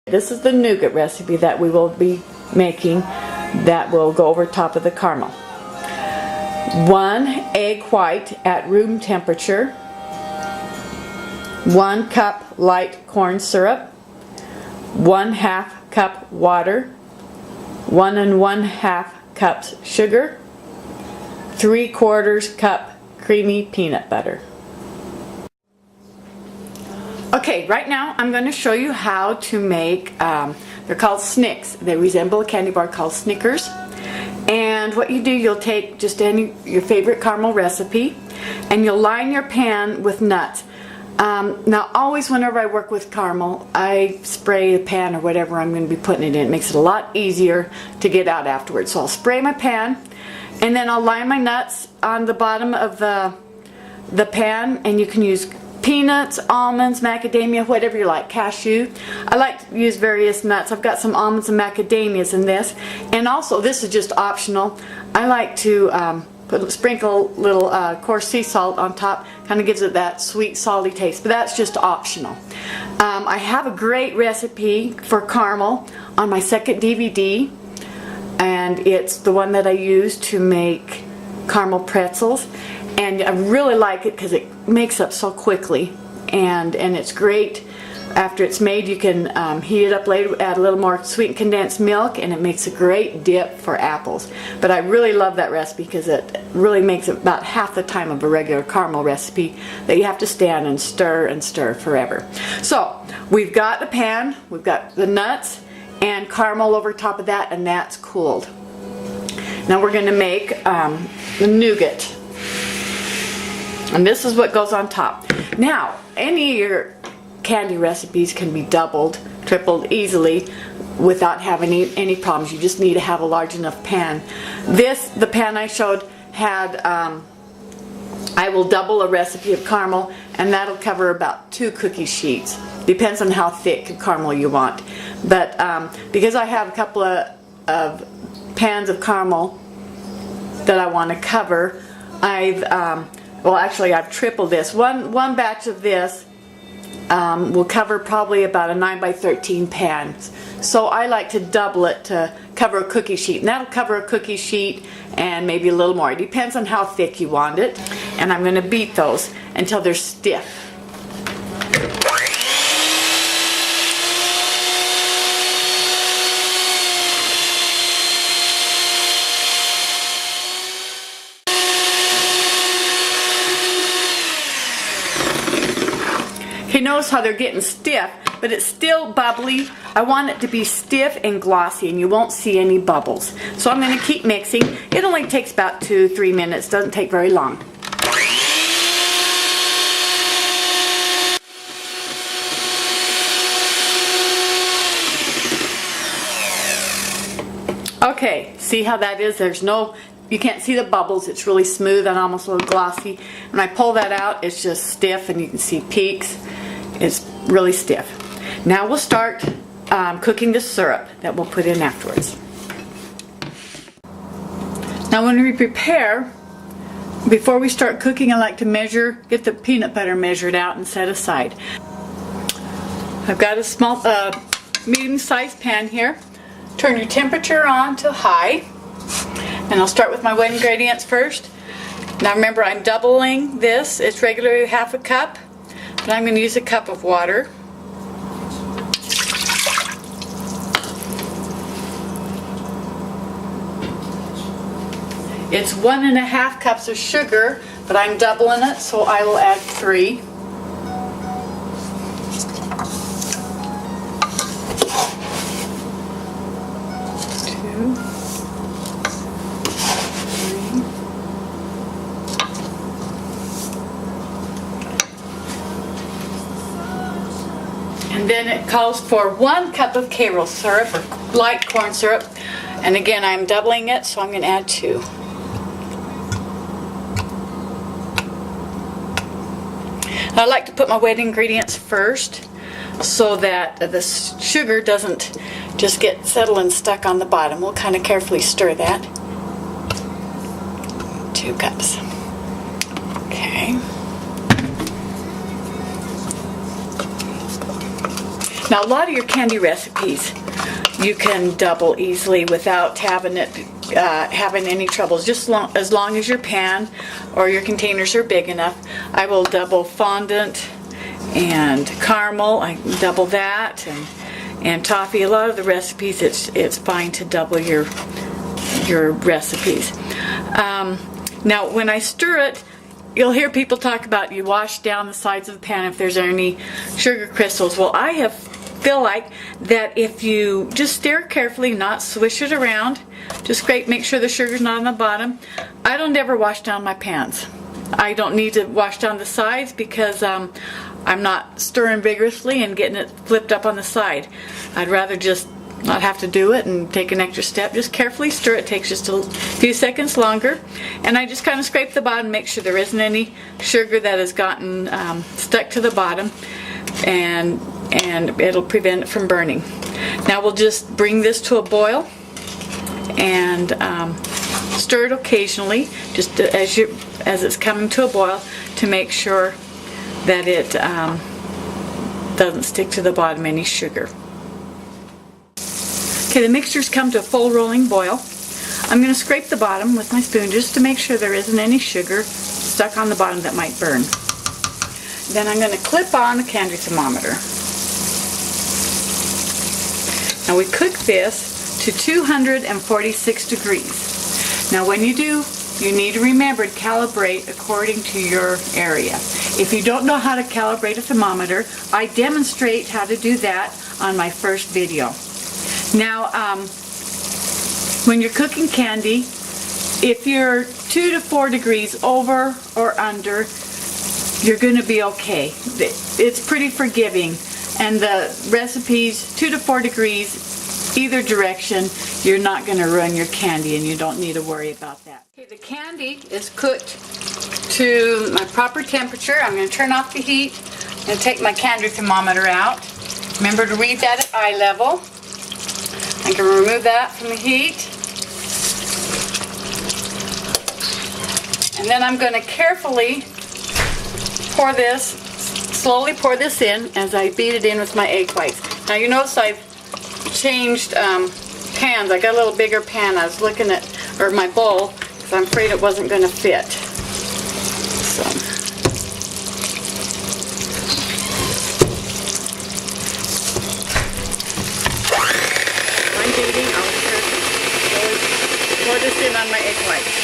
This is the nougat recipe that we will be making that will go over top of the caramel. 1 egg white at room temperature, 1 cup light corn syrup, 1/2 cup water, 1 1/2 cups sugar, 3/4 cup creamy peanut butter. Okay, right now I'm going to show you how to make, they're called snicks. They resemble a candy bar called Snickers. And what you do, you'll take just your favorite caramel recipe and you'll line your pan with nuts. Now always whenever I work with caramel, I spray the pan or whatever I'm going to be putting it in. It makes it a lot easier to get out afterwards. So I'll spray my pan and then I'll line my nuts on the bottom of the pan, and you can use peanuts, almonds, macadamia, whatever you like, cashew. I like to use various nuts. I've got some almonds and macadamias in this, and also this is just optional. I like to sprinkle a little coarse sea salt on top. Kind of gives it that sweet salty taste, but that's just optional. I have a great recipe for caramel on my second DVD, and it's the one that I use to make caramel pretzels. And I really like it because it makes up so quickly, and it's great. After it's made, you can heat it up later, add a little more sweetened condensed milk, and it makes a great dip for apples. But I really love that recipe because it really makes it about half the time of a regular caramel recipe that you have to stand and stir forever. So we've got the pan, we've got the nuts and caramel over top of that, and that's cooled. Now we're going to make the nougat. And this is what goes on top. Now, any of your candy recipes can be doubled, tripled easily without having any problems. You just need to have a large enough pan. The pan I showed had, I will double a recipe of caramel, and that'll cover about 2 cookie sheets. Depends on how thick caramel you want. But because I have a couple of pans of caramel that I want to cover, I've tripled this. One batch of this will cover probably about a 9 by 13 pan. So I like to double it to cover a cookie sheet. And that'll cover a cookie sheet and maybe a little more. It depends on how thick you want it. And I'm going to beat those until they're stiff. You notice how they're getting stiff, but it's still bubbly. I want it to be stiff and glossy, and you won't see any bubbles. So I'm going to keep mixing. It only takes about 2-3 minutes. Doesn't take very long. Okay, see how that is? You can't see the bubbles. It's really smooth and almost a little glossy. When I pull that out, it's just stiff, and you can see peaks. It's really stiff. Now we'll start cooking the syrup that we'll put in afterwards. Now when we prepare, before we start cooking, I like to get the peanut butter measured out and set aside. I've got a small, medium-sized pan here. Turn your temperature on to high. And I'll start with my wet ingredients first. Now remember, I'm doubling this. It's regularly 1/2 cup, but I'm going to use a cup of water. It's 1 1/2 cups of sugar, but I'm doubling it, so I will add 3. And then it calls for 1 cup of Karo syrup, or light corn syrup. And again, I'm doubling it, so I'm going to add 2. I like to put my wet ingredients first so that the sugar doesn't just get settled and stuck on the bottom. We'll kind of carefully stir that. 2 cups. Okay. Now a lot of your candy recipes you can double easily without having it having any troubles. Just as long as your pan or your containers are big enough. I will double fondant and caramel. I double that, and toffee. A lot of the recipes, it's fine to double your recipes. Now when I stir it, you'll hear people talk about you wash down the sides of the pan if there's any sugar crystals. Well, I feel like that if you just stir carefully, not swish it around, just scrape, make sure the sugar's not on the bottom. I don't ever wash down my pans. I don't need to wash down the sides because I'm not stirring vigorously and getting it flipped up on the side. I'd rather just not have to do it and take an extra step. Just carefully stir it. It takes just a few seconds longer, and I just kind of scrape the bottom, make sure there isn't any sugar that has gotten stuck to the bottom, and it'll prevent it from burning. Now we'll just bring this to a boil and stir it occasionally, just as it's coming to a boil, to make sure that it doesn't stick to the bottom any sugar. Okay, the mixture's come to a full rolling boil. I'm going to scrape the bottom with my spoon just to make sure there isn't any sugar stuck on the bottom that might burn. Then I'm going to clip on the candy thermometer. Now we cook this to 246 degrees. Now when you do, you need to remember to calibrate according to your area. If you don't know how to calibrate a thermometer, I demonstrate how to do that on my first video. Now, when you're cooking candy, if you're 2 to 4 degrees over or under, you're going to be okay. It's pretty forgiving, and the recipes 2 to 4 degrees either direction, you're not going to ruin your candy, and you don't need to worry about that. Okay, the candy is cooked to my proper temperature. I'm going to turn off the heat and take my candy thermometer out. Remember to read that at eye level. I can remove that from the heat. And then I'm going to carefully slowly pour this in as I beat it in with my egg whites. Now you notice I've changed pans. I got a little bigger pan. I was looking at, or my bowl, because I'm afraid it wasn't going to fit. So. Pour this in on my egg whites.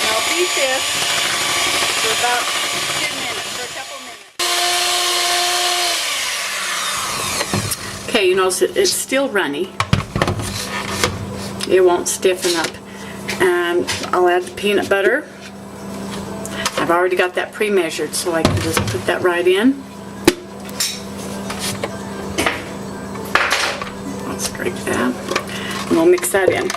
Now beat this for about 10 minutes, for a couple minutes. Okay, you notice it's still runny. It won't stiffen up. And I'll add the peanut butter. I've already got that pre-measured, so I can just put that right in. I'll scrape that. And we'll mix that in.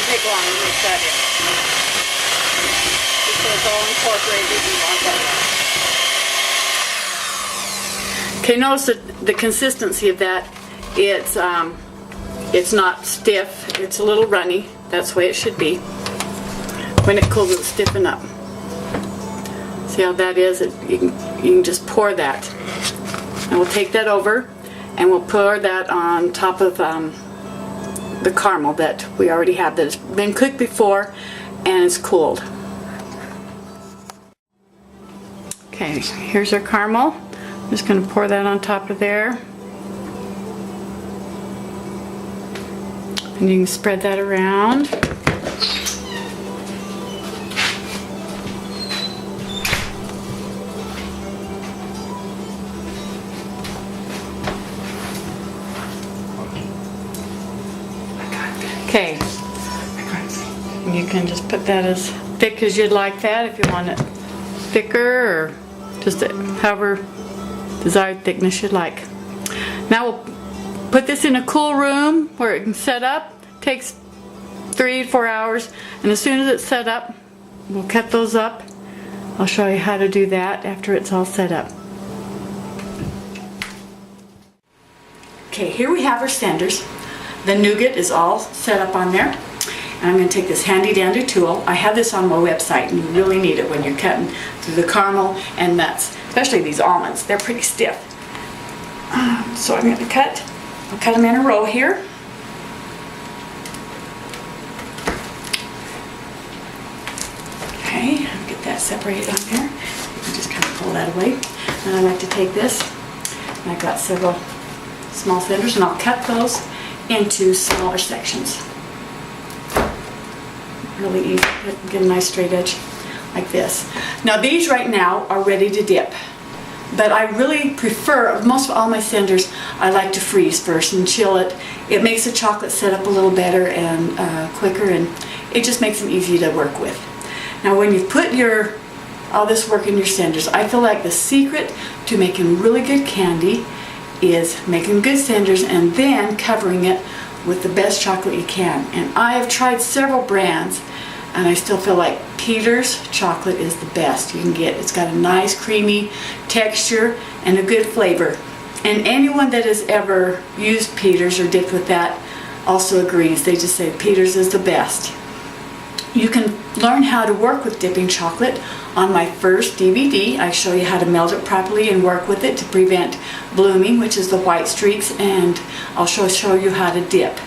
Take long to mix that in. Just so it's all incorporated and all that. Okay, notice that the consistency of that, it's not stiff, it's a little runny. That's the way it should be. When it cools, it'll stiffen up. See how that is? You can just pour that. And we'll take that over and we'll pour that on top of the caramel that we already have, that has been cooked before and it's cooled. Okay, here's our caramel. I'm just going to pour that on top of there. And you can spread that around. Okay, you can just put that as thick as you'd like that if you want it thicker or just however desired thickness you'd like. Now we'll put this in a cool room where it can set up. It takes 3 to 4 hours, and as soon as it's set up, we'll cut those up. I'll show you how to do that after it's all set up. Okay, here we have our sanders. The nougat is all set up on there. And I'm going to take this handy dandy tool. I have this on my website, and you really need it when you're cutting through the caramel and nuts, especially these almonds. They're pretty stiff. So I'm going to I'll cut them in a row here. Okay, I'll get that separated on there. You can just kind of pull that away. And I like to take this, and I've got several small sanders, and I'll cut those into smaller sections. Really easy. Get a nice straight edge like this. Now these right now are ready to dip, but I really prefer, most of all my sanders, I like to freeze first and chill it. It makes the chocolate set up a little better and quicker, and it just makes them easy to work with. Now when you put all this work in your sanders, I feel like the secret to making really good candy is making good sanders and then covering it with the best chocolate you can. And I have tried several brands, and I still feel like Peter's chocolate is the best you can get. It's got a nice creamy texture and a good flavor. And anyone that has ever used Peter's or dipped with that also agrees. They just say Peter's is the best. You can learn how to work with dipping chocolate on my first DVD. I show you how to melt it properly and work with it to prevent blooming, which is the white streaks, and I'll show you how to dip.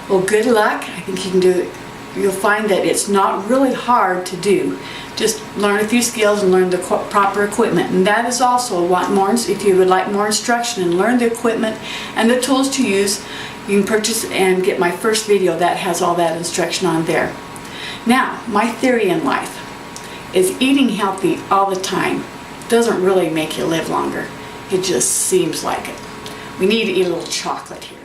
Well, good luck. I think you can do it. You'll find that it's not really hard to do. Just learn a few skills and learn the proper equipment. And that is also if you would like more instruction and learn the equipment and the tools to use, you can purchase and get my first video that has all that instruction on there. Now, my theory in life is eating healthy all the time doesn't really make you live longer. It just seems like it. We need to eat a little chocolate here.